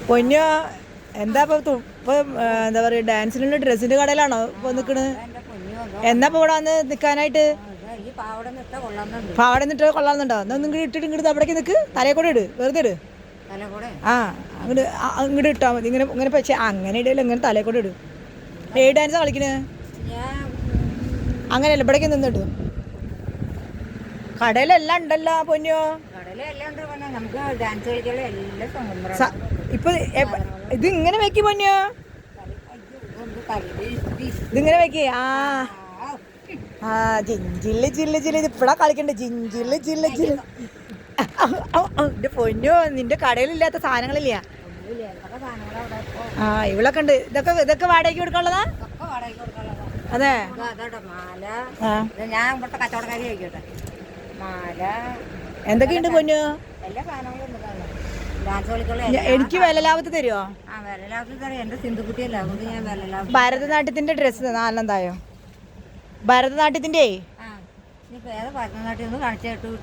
പൊന്നോ എന്താ ഇപ്പൊ എന്താ പറയാ ഡാൻസിനുള്ള ഡ്രസ്സിന്റെ കടയിലാണോ ഇപ്പൊ നിക്കണ്? എന്നാ ഇപ്പൊ ഇവിടെ വന്ന് നിക്കാനായിട്ട്? പാവട നിട്ട് കൊള്ളാന്നുണ്ടോ? എന്നാ ഇങ്ങോട്ട് ഇട്ടിട്ട് ഇങ്ങോട്ട് അവിടേക്ക് നിക്ക്, തലയെ കൂടെ ഇട്, വെറുതെ ഇട്. ആ ഇങ്ങോട്ട് ഇട്ടാ മതി. ഇങ്ങനെ ഇങ്ങനെ പക്ഷേ അങ്ങനെ ഇടയില്ല, ഇങ്ങനെ തലയെ കൂടെ ഇട്. ഏത് ഡാൻസാ കളിക്കണേ? അങ്ങനെയല്ല, ഇവിടേക്ക് നിന്നിട്ട്. കടയിലെല്ലാം ഉണ്ടല്ലോ പൊന്നോ. ഇപ്പൊ ഇത് ഇങ്ങനെ വെക്ക് പൊന്നോ, ഇതിങ്ങനെ വെക്ക്. ആ ജിഞ്ചില് ജില്ല് ജില്ല് ഇപ്പഴാ കളിക്കണ്ടേ, ജിഞ്ചില് ജില്ല് ജില്ല്. എന്റെ പൊന്നോ, നിന്റെ കടയിലില്ലാത്ത സാധനങ്ങളില്ല. ആ ഇവളൊക്കെ ഉണ്ട്. ഇതൊക്കെ വാടകയ്ക്ക് കൊടുക്കാനുള്ളതാ? അതെ. ഞാൻ ഇവിടുത്തെ കച്ചവടക്കാരി ആയിക്കോട്ടെ. മാല എന്തൊക്കെയുണ്ട് പൊന്നു? എല്ലാ സാധനങ്ങളും ഡാൻസ് കളിക്കുള്ള എനിക്ക് വില ലാഭത്തിൽ തരുമോ? ആ വില ലാഭത്തിൽ തരാം. എന്റെ സിന്ധുക്കുട്ടിയല്ല, അതുകൊണ്ട് ഞാൻ വില ലാഭം. ഭരതനാട്യത്തിന്റെ ഡ്രസ്സ് നല്ലതായോ? ഭരതനാട്യത്തിന്റെ ആ ഇനിയിപ്പോ ഏതാ ഭരതനാട്യം ഒന്ന് കാണിച്ചു കേട്ടു.